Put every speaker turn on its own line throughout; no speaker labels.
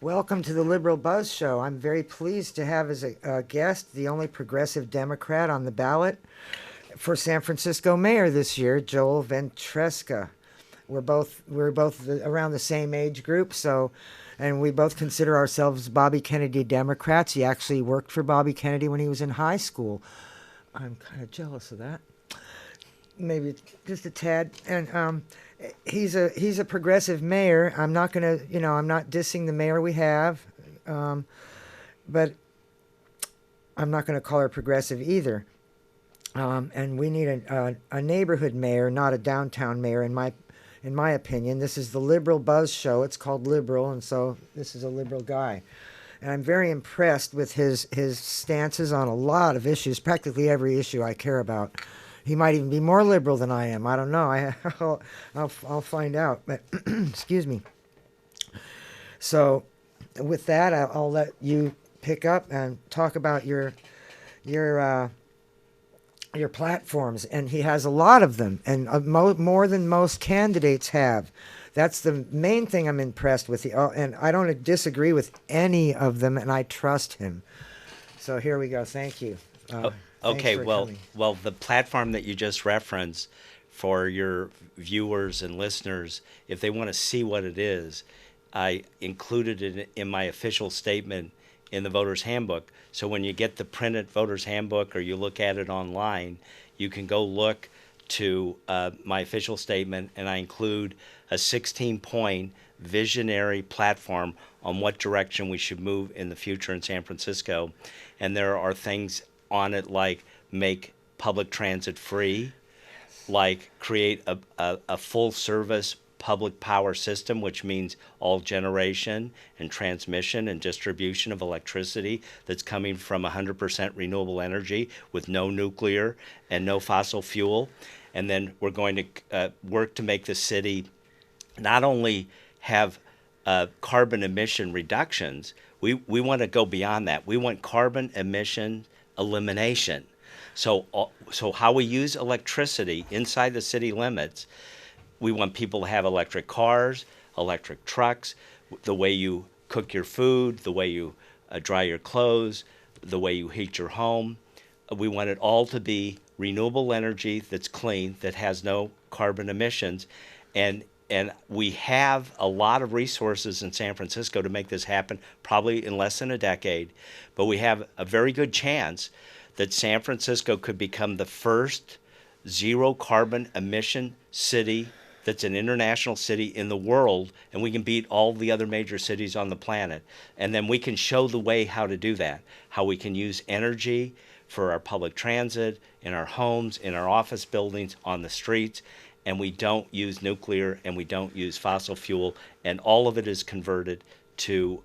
Welcome to the Liberal Buzz Show. I'm very pleased to have as a guest the only progressive Democrat on the ballot for San Francisco mayor this year, Joel Ventresca. We're both around the same age group, and we both consider ourselves Bobby Kennedy Democrats. He actually worked for Bobby Kennedy when he was in high school. I'm kind of jealous of that. Maybe just a tad. And he's a progressive mayor. I'm not gonna, I'm not dissing the mayor we have, but I'm not gonna call her progressive either. And we need a neighborhood mayor, not a downtown mayor, in my opinion. This is the Liberal Buzz Show. It's called Liberal, and so this is a liberal guy. And I'm very impressed with his stances on a lot of issues, practically every issue I care about. He might even be more liberal than I am. I don't know. I'll find out. But excuse me. So, with that, I'll let you pick up and talk about your platforms. And he has a lot of them, and more than most candidates have. That's the main thing I'm impressed with. And I don't disagree with any of them, and I trust him. So here we go. Thank you.
Okay, well, the platform that you just referenced for your viewers and listeners, if they want to see what it is, I included it in my official statement in the Voters Handbook. So when you get the printed Voters Handbook or you look at it online, you can go look to my official statement, and I include a 16-point visionary platform on what direction we should move in the future in San Francisco. And there are things on it like make public transit free, like create a full service public power system, which means all generation and transmission and distribution of electricity that's coming from 100% renewable energy with no nuclear and no fossil fuel. And then we're going to work to make the city not only have carbon emission reductions, we want to go beyond that. We want carbon emission elimination. So how we use electricity inside the city limits, we want people to have electric cars, electric trucks, the way you cook your food, the way you dry your clothes, the way you heat your home. We want it all to be renewable energy that's clean, that has no carbon emissions. And we have a lot of resources in San Francisco to make this happen, probably in less than a decade. But we have a very good chance that San Francisco could become the first zero carbon emission city that's an international city in the world, and we can beat all the other major cities on the planet. And then we can show the way how to do that, how we can use energy for our public transit, in our homes, in our office buildings, on the streets, and we don't use nuclear and we don't use fossil fuel, and all of it is converted to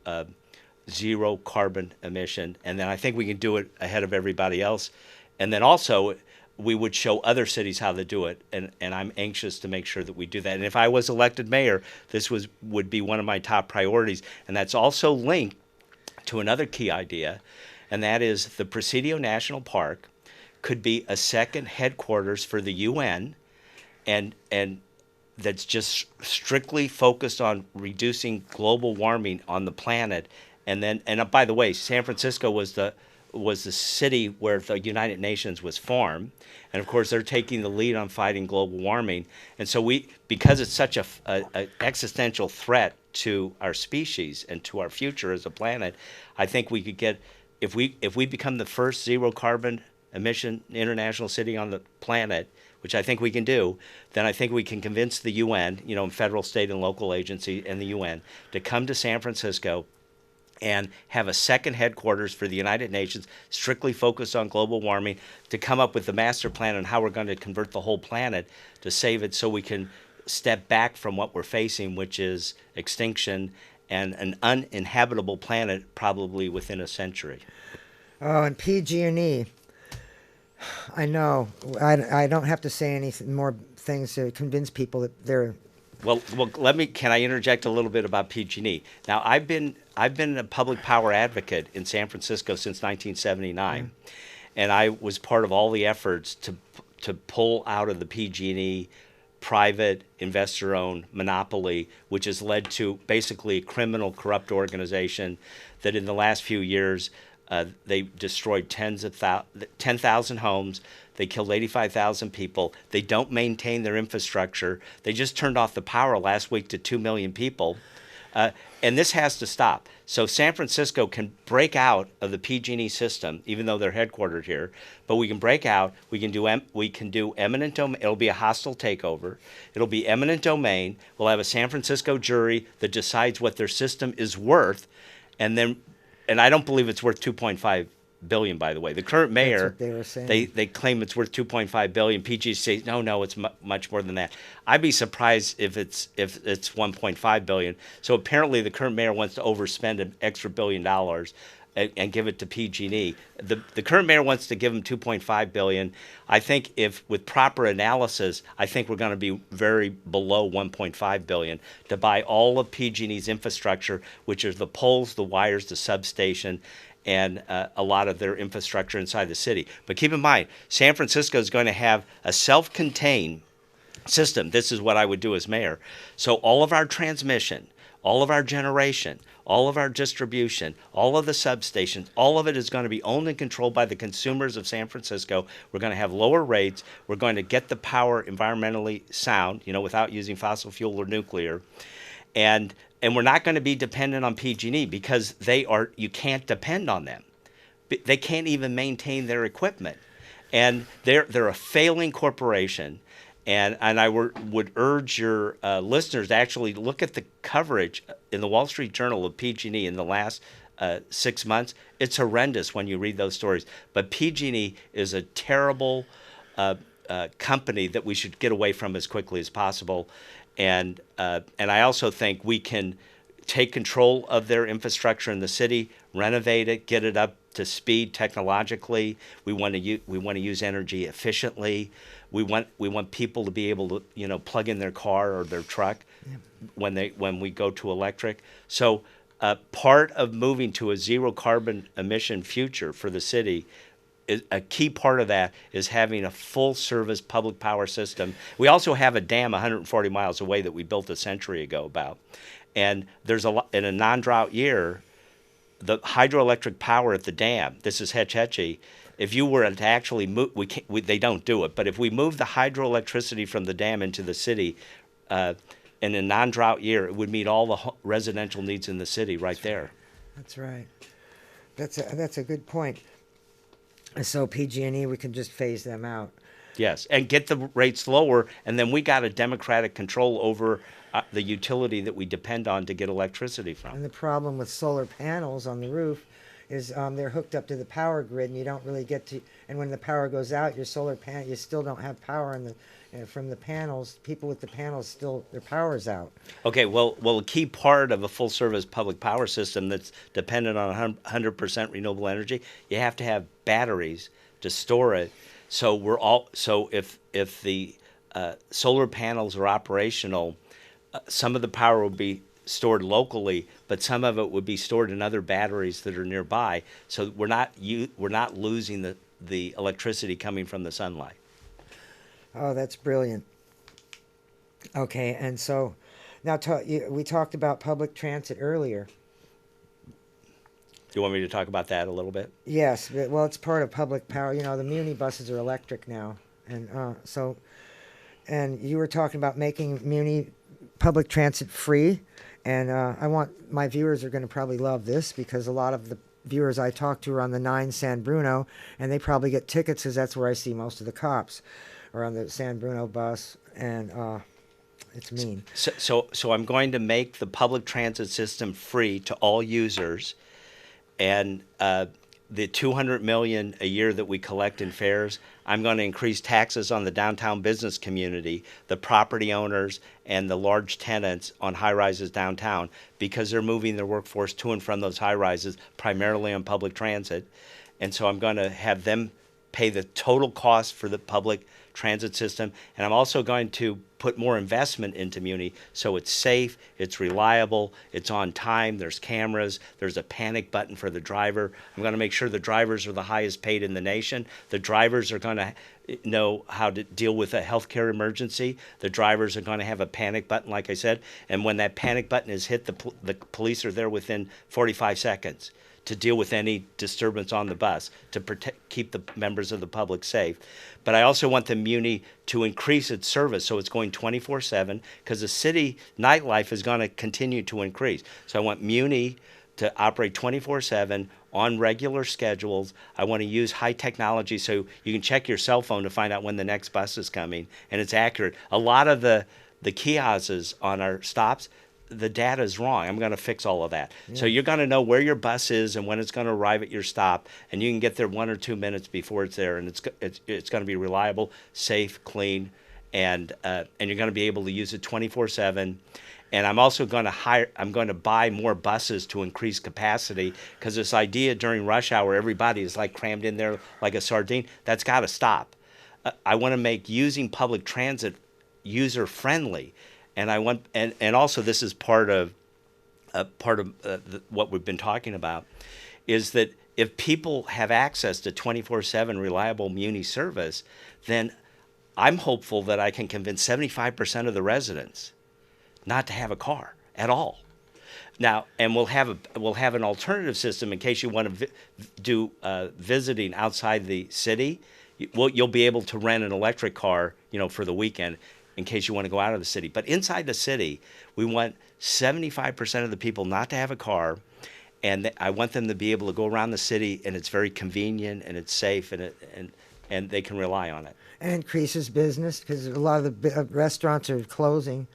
zero carbon emission. And then I think we can do it ahead of everybody else. And then also we would show other cities how to do it, and I'm anxious to make sure that we do that. And if I was elected mayor, this would be one of my top priorities. And that's also linked to another key idea, and that is the Presidio National Park could be a second headquarters for the UN, and that's just strictly focused on reducing global warming on the planet. And by the way, San Francisco was the city where the United Nations was formed, and of course they're taking the lead on fighting global warming. And so because it's such a existential threat to our species and to our future as a planet, I think we could get, if we become the first zero carbon emission international city on the planet, which I think we can do, then I think we can convince the UN, federal, state, and local agency and the UN to come to San Francisco and have a second headquarters for the United Nations strictly focused on global warming, to come up with the master plan on how we're going to convert the whole planet to save it so we can step back from what we're facing, which is extinction and an uninhabitable planet probably within a century.
Oh, and PG&E. I know. I don't have to say any more things to convince people that they're...
Well, can I interject a little bit about PG&E? Now, I've been a public power advocate in San Francisco since 1979, and I was part of all the efforts to pull out of the PG&E private investor-owned monopoly, which has led to basically a criminal, corrupt organization that in the last few years, they destroyed 10,000 homes. They killed 85,000 people. They don't maintain their infrastructure. They just turned off the power last week to 2 million people. And this has to stop. So San Francisco can break out of the PG&E system, even though they're headquartered here. But we can break out. We can do eminent domain. It'll be a hostile takeover. It'll be eminent domain. We'll have a San Francisco jury that decides what their system is worth, and I don't believe it's worth 2.5 billion. By the way, the current mayor,
that's what they were saying.
They claim it's worth 2.5 billion. PG says no, it's much more than that. I'd be surprised if it's 1.5 billion. So apparently the current mayor wants to overspend an extra $1 billion and give it to PG&E. The current mayor wants to give them 2.5 billion. I think if with proper analysis, I think we're going to be very below 1.5 billion to buy all of PG&E's infrastructure, which is the poles, the wires, the substation, and a lot of their infrastructure inside the city. But keep in mind, San Francisco is going to have a self-contained system. This is what I would do as mayor. So all of our transmission, all of our generation, all of our distribution, all of the substations, all of it is going to be owned and controlled by the consumers of San Francisco. We're going to have lower rates. We're going to get the power environmentally sound, without using fossil fuel or nuclear. And we're not going to be dependent on PG&E because you can't depend on them. They can't even maintain their equipment. And they're a failing corporation. And I would urge your listeners to actually look at the coverage in the Wall Street Journal of PG&E in the last 6 months. It's horrendous when you read those stories. But PG&E is a terrible company that we should get away from as quickly as possible. And I also think we can take control of their infrastructure in the city, renovate it, get it up to speed technologically. We want to use energy efficiently. We want people to be able to plug in their car or their truck when we go to electric. So part of moving to a zero carbon emission future for the city, a key part of that is having a full service public power system. We also have a dam 140 miles away that we built a century ago about. And there's in a non-drought year, the hydroelectric power at the dam, this is Hetch Hetchy, if you were to actually move, they don't do it, but if we move the hydroelectricity from the dam into the city in a non-drought year, it would meet all the residential needs in the city right there.
That's right. That's a good point. So PG&E, we can just phase them out.
Yes, and get the rates lower, and then we got a democratic control over the utility that we depend on to get electricity from.
And the problem with solar panels on the roof is they're hooked up to the power grid, and you don't really get to. And when the power goes out, your solar panel, you still don't have power from the panels. People with the panels still their power's out.
Okay, well, a key part of a full-service public power system that's dependent on 100% renewable energy, you have to have batteries to store it. So if the solar panels are operational, some of the power will be stored locally, but some of it would be stored in other batteries that are nearby. So we're not losing the electricity coming from the sunlight.
Oh, that's brilliant. Okay, and so now we talked about public transit earlier.
Do you want me to talk about that a little bit?
Yes, well, it's part of public power. The Muni buses are electric now, and and you were talking about making Muni public transit free, and I want my viewers are going to probably love this because a lot of the viewers I talk to are on the 9 San Bruno, and they probably get tickets because that's where I see most of the cops, or on the San Bruno bus, and it's mean.
So I'm going to make the public transit system free to all users. And the $200 million a year that we collect in fares, I'm going to increase taxes on the downtown business community, the property owners, and the large tenants on high-rises downtown because they're moving their workforce to and from those high-rises primarily on public transit. And so I'm going to have them pay the total cost for the public transit system. And I'm also going to put more investment into Muni so it's safe, it's reliable, it's on time, there's cameras, there's a panic button for the driver. I'm going to make sure the drivers are the highest paid in the nation. The drivers are going to, know how to deal with a healthcare emergency. The drivers are going to have a panic button, like I said, and when that panic button is hit, the police are there within 45 seconds to deal with any disturbance on the bus to keep the members of the public safe. But I also want the Muni to increase its service so it's going 24/7, because the city nightlife is going to continue to increase. So I want Muni to operate 24/7 on regular schedules. I want to use high technology so you can check your cell phone to find out when the next bus is coming, and it's accurate. A lot of the kiosks on our stops, the data is wrong. I'm going to fix all of that. Yeah. So you're going to know where your bus is and when it's going to arrive at your stop, and you can get there 1 or 2 minutes before it's there, and it's going to be reliable, safe, clean, and you're going to be able to use it 24/7. And I'm also going to buy more buses to increase capacity, because this idea during rush hour, everybody is like crammed in there like a sardine. That's got to stop. I want to make using public transit user friendly. And I want, and also this is part of what we've been talking about, is that if people have access to 24/7 reliable Muni service, then I'm hopeful that I can convince 75% of the residents not to have a car at all. Now, and we'll have an alternative system in case you want to do visiting outside the city. You'll be able to rent an electric car, for the weekend, in case you want to go out of the city. But inside the city, we want 75% of the people not to have a car, and I want them to be able to go around the city, and it's very convenient, and it's safe, and they can rely on it.
And increases business, because a lot of the restaurants are closing.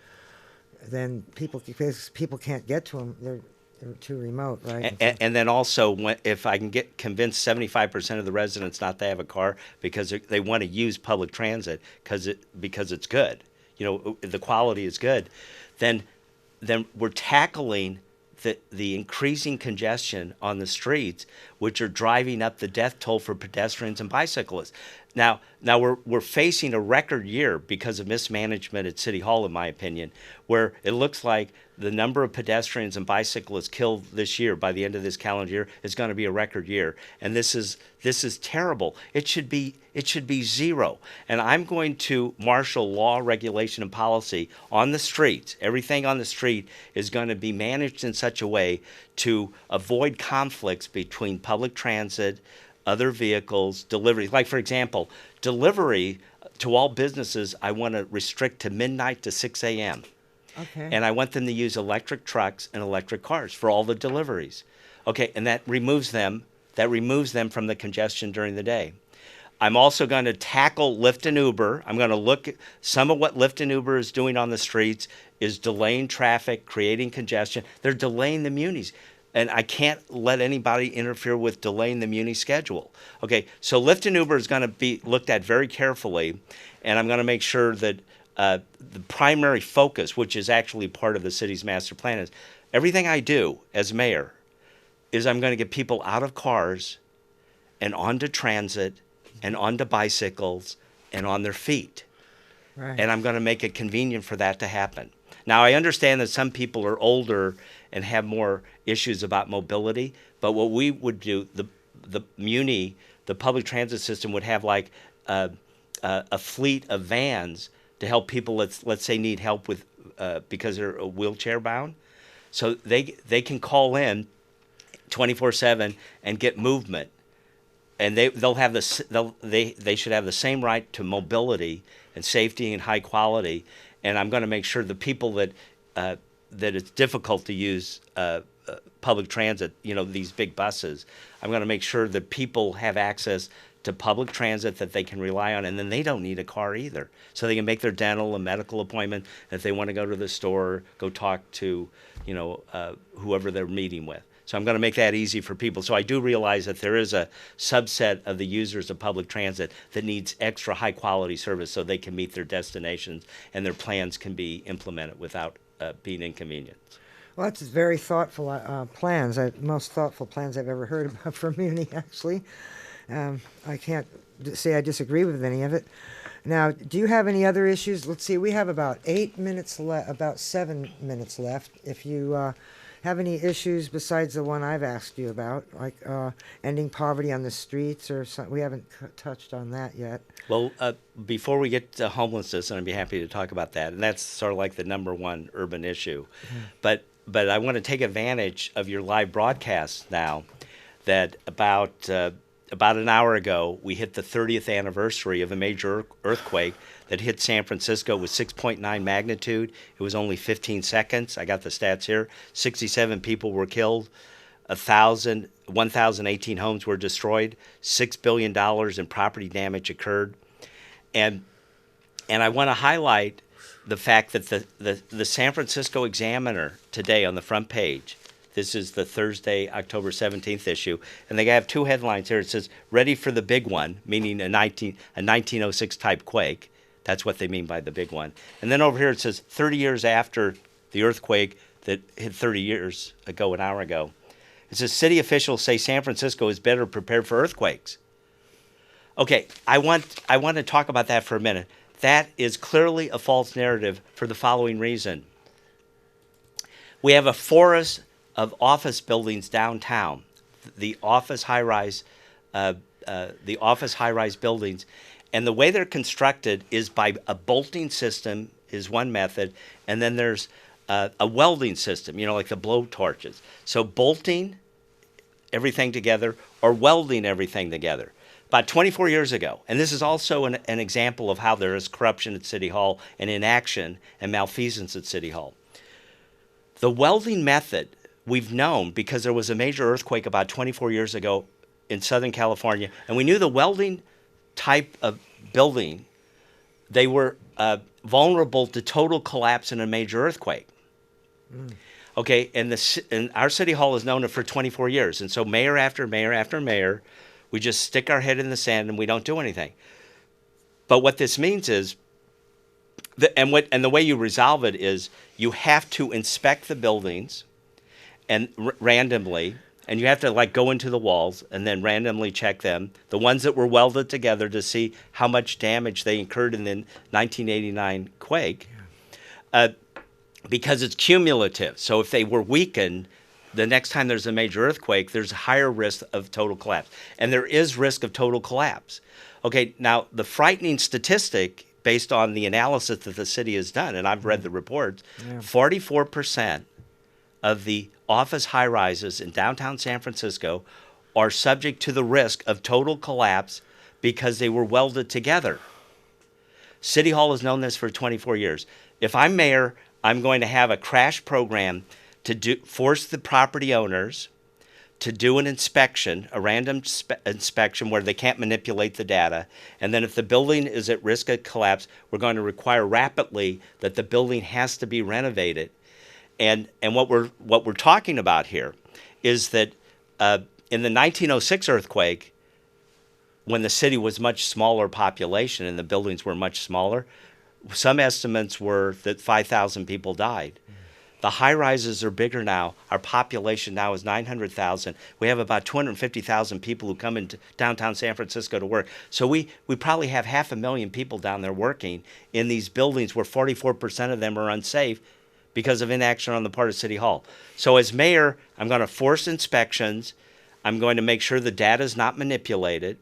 Then people can't get to them. They're too remote, right?
And then also, if I can convince 75% of the residents not to have a car because they want to use public transit because it's good, the quality is good, then we're tackling the increasing congestion on the streets, which are driving up the death toll for pedestrians and bicyclists. Now we're facing a record year because of mismanagement at City Hall, in my opinion, where it looks like the number of pedestrians and bicyclists killed this year, by the end of this calendar year, is going to be a record year, and this is terrible. It should be zero. And I'm going to marshal law, regulation, and policy on the streets. Everything on the street is going to be managed in such a way to avoid conflicts between public transit, other vehicles, delivery. Like, for example, delivery to all businesses, I want to restrict to midnight to 6 a.m.
Okay.
And I want them to use electric trucks and electric cars for all the deliveries. Okay, and that removes them from the congestion during the day. I'm also going to tackle Lyft and Uber. I'm going to look at some of what Lyft and Uber is doing on the streets is delaying traffic, creating congestion. They're delaying the munis. And I can't let anybody interfere with delaying the Muni schedule. Okay, so Lyft and Uber is going to be looked at very carefully, and I'm going to make sure that the primary focus, which is actually part of the city's master plan, is everything I do as mayor is I'm going to get people out of cars and onto transit and onto bicycles and on their feet.
Right.
And I'm going to make it convenient for that to happen. Now, I understand that some people are older and have more issues about mobility, but what we would do, the Muni, the public transit system, would have like a fleet of vans to help people, let's say, need help with because they're wheelchair bound. So they can call in 24/7 and get movement, and they should have the same right to mobility and safety and high quality. And I'm going to make sure the people that it's difficult to use public transit, these big buses, I'm going to make sure that people have access to public transit that they can rely on, and then they don't need a car either. So they can make their dental and medical appointment if they want to go to the store, go talk to, whoever they're meeting with. So I'm going to make that easy for people. So I do realize that there is a subset of the users of public transit that needs extra high quality service so they can meet their destinations and their plans can be implemented without being inconvenienced.
Well, that's very thoughtful plans. Most thoughtful plans I've ever heard about for Muni, actually. I can't say I disagree with any of it. Now, do you have any other issues? Let's see, we have about 7 minutes left. If you have any issues besides the one I've asked you about, like ending poverty on the streets or something? We haven't touched on that yet.
Well, before we get to homelessness, and I'd be happy to talk about that, and that's sort of like the number one urban issue. But I want to take advantage of your live broadcast now. That about an hour ago, we hit the 30th anniversary of a major earthquake that hit San Francisco with 6.9 magnitude. It was only 15 seconds. I got the stats here. 67 people were killed. 1,018 homes were destroyed. $6 billion in property damage occurred. And I want to highlight the fact that the San Francisco Examiner today on the front page, this is the Thursday, October 17th issue, and they have two headlines here. It says, "Ready for the big one," meaning a 1906 type quake. That's what they mean by the big one. And then over here it says, 30 years after the earthquake that hit 30 years ago, an hour ago. It says, "City officials say San Francisco is better prepared for earthquakes." Okay, I want to talk about that for a minute. That is clearly a false narrative for the following reason. We have a forest of office buildings downtown, the office high-rise buildings, and the way they're constructed is by a bolting system is one method, and then there's a welding system, like the blow torches. So bolting everything together or welding everything together. About 24 years ago, and this is also an example of how there is corruption at City Hall and inaction and malfeasance at City Hall. The welding method we've known because there was a major earthquake about 24 years ago in Southern California, and we knew the welding type of building, they were vulnerable to total collapse in a major earthquake. Okay, and our City Hall has known it for 24 years, and so mayor after mayor after mayor, we just stick our head in the sand and we don't do anything. But what this means is, and the way you resolve it is you have to inspect the buildings and randomly, and you have to go into the walls and then randomly check them, the ones that were welded together, to see how much damage they incurred in the 1989 quake, because it's cumulative. So if they were weakened, the next time there's a major earthquake, there's a higher risk of total collapse. And there is risk of total collapse. Okay, now the frightening statistic, based on the analysis that the city has done, and I've read the reports, 44% of the office high-rises in downtown San Francisco are subject to the risk of total collapse because they were welded together. City Hall has known this for 24 years. If I'm mayor, I'm going to have a crash program to force the property owners to do an inspection, a random inspection where they can't manipulate the data. And then if the building is at risk of collapse, we're going to require rapidly that the building has to be renovated. And what we're talking about here is that in the 1906 earthquake, when the city was much smaller population and the buildings were much smaller, some estimates were that 5,000 people died. The high-rises are bigger now. Our population now is 900,000. We have about 250,000 people who come into downtown San Francisco to work. So we probably have 500,000 people down there working in these buildings where 44% of them are unsafe because of inaction on the part of City Hall. So as mayor, I'm going to force inspections. I'm going to make sure the data is not manipulated.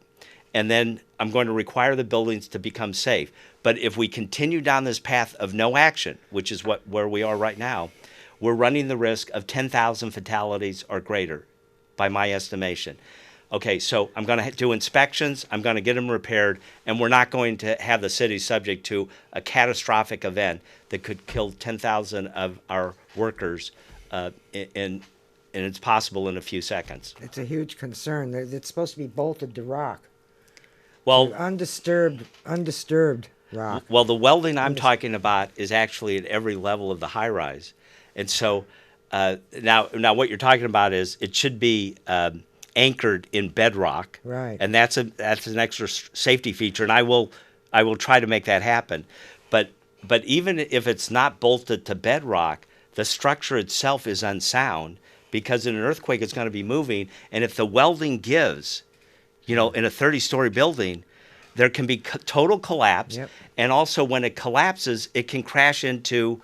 And then I'm going to require the buildings to become safe. But if we continue down this path of no action, which is where we are right now, we're running the risk of 10,000 fatalities or greater, by my estimation. Okay, so I'm going to do inspections, I'm going to get them repaired, and we're not going to have the city subject to a catastrophic event that could kill 10,000 of our workers, and it's possible in a few seconds.
It's a huge concern. It's supposed to be bolted to rock.
Well,
undisturbed rock.
Well, the welding I'm talking about is actually at every level of the high-rise. And so now what you're talking about is it should be anchored in bedrock,
right?
And that's an extra safety feature, and I will try to make that happen. But even if it's not bolted to bedrock, the structure itself is unsound because in an earthquake it's going to be moving, and if the welding gives, in a 30-story building, there can be total collapse, and also when it collapses, it can crash into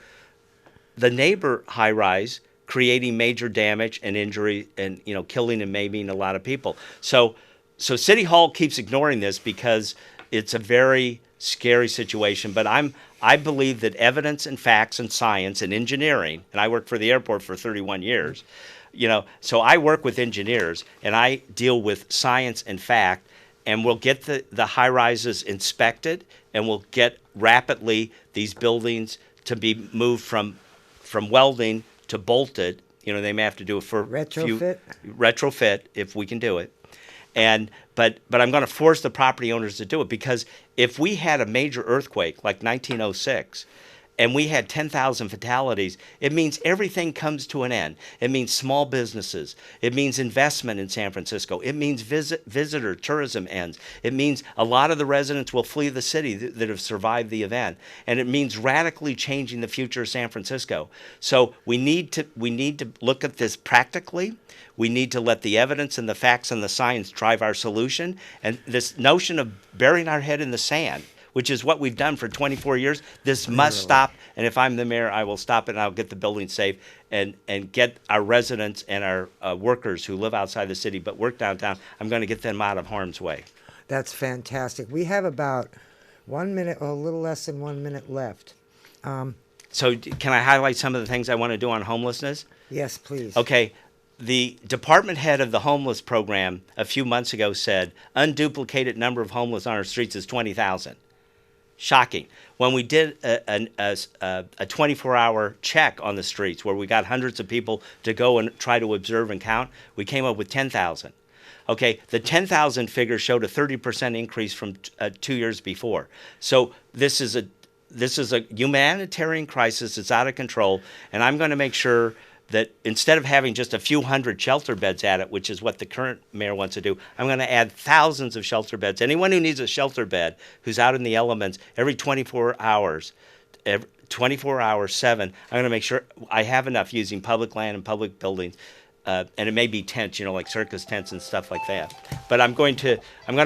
the neighbor high-rise, creating major damage and injury and, killing and maiming a lot of people. So City Hall keeps ignoring this because it's a very scary situation. But I believe that evidence and facts and science and engineering, and I worked for the airport for 31 years, so I work with engineers and I deal with science and fact, and we'll get the high rises inspected, and we'll get rapidly these buildings to be moved from welding to bolted. They may have to do it for retrofit if we can do it. But I'm going to force the property owners to do it, because if we had a major earthquake like 1906 and we had 10,000 fatalities, it means everything comes to an end. It means small businesses. It means investment in San Francisco. It means visitor tourism ends. It means a lot of the residents will flee the city that have survived the event. And it means radically changing the future of San Francisco. So we need to look at this practically. We need to let the evidence and the facts and the science drive our solution. And this notion of burying our head in the sand, which is what we've done for 24 years. This must stop. And if I'm the mayor, I will stop it, and I'll get the building safe and get our residents and our workers who live outside the city but work downtown, I'm going to get them out of harm's way.
That's fantastic. We have about 1 minute, or a little less than 1 minute left.
So can I highlight some of the things I want to do on homelessness?
Yes, please.
Okay. The department head of the homeless program a few months ago said unduplicated number of homeless on our streets is 20,000. Shocking. When we did a 24-hour check on the streets where we got hundreds of people to go and try to observe and count, we came up with 10,000. Okay, the 10,000 figure showed a 30% increase from 2 years before. So this is a humanitarian crisis. It's out of control, and I'm going to make sure that instead of having just a few hundred shelter beds at it, which is what the current mayor wants to do, I'm going to add thousands of shelter beds. Anyone who needs a shelter bed, who's out in the elements, every 24 hours, 7, I'm going to make sure I have enough using public land and public buildings. And it may be tents, like circus tents and stuff like that. But I'm going to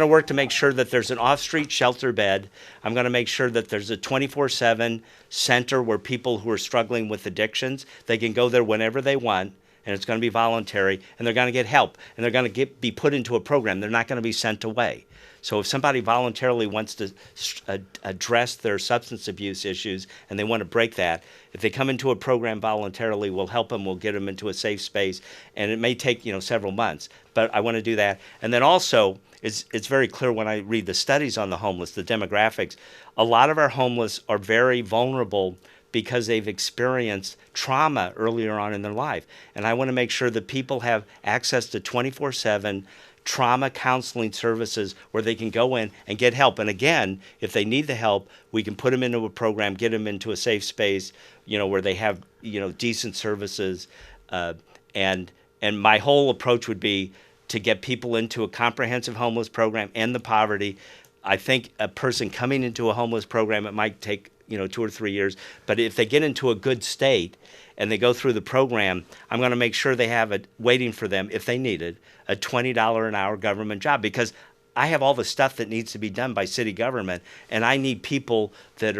work to make sure that there's an off-street shelter bed. I'm going to make sure that there's a 24/7 center where people who are struggling with addictions, they can go there whenever they want, and it's going to be voluntary, and they're going to get help, and they're going to be put into a program. They're not going to be sent away. So if somebody voluntarily wants to address their substance abuse issues and they want to break that, if they come into a program voluntarily, we'll help them, we'll get them into a safe space, and it may take several months, but I want to do that. And then also, it's very clear when I read the studies on the homeless, the demographics, a lot of our homeless are very vulnerable because they've experienced trauma earlier on in their life. And I want to make sure that people have access to 24/7 trauma counseling services where they can go in and get help. And again, if they need the help, we can put them into a program, get them into a safe space, where they have, decent services. And my whole approach would be to get people into a comprehensive homeless program, end the poverty. I think a person coming into a homeless program, it might take 2 or 3 years. But if they get into a good state and they go through the program, I'm going to make sure they have waiting for them, if they need it, a $20 an hour government job. Because I have all the stuff that needs to be done by city government, and I need people that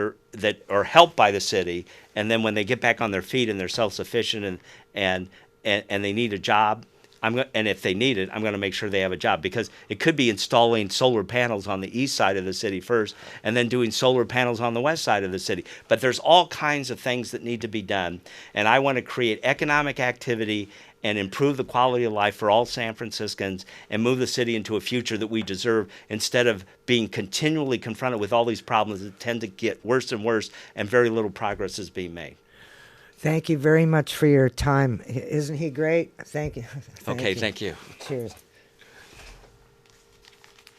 are helped by the city. And then when they get back on their feet and they're self-sufficient and they need a job, and if they need it, I'm going to make sure they have a job, because it could be installing solar panels on the east side of the city first and then doing solar panels on the west side of the city. But there's all kinds of things that need to be done, and I want to create economic activity and improve the quality of life for all San Franciscans and move the city into a future that we deserve, instead of being continually confronted with all these problems that tend to get worse and worse and very little progress is being made.
Thank you very much for your time. Isn't he great? Thank you.
Thank you.
Cheers.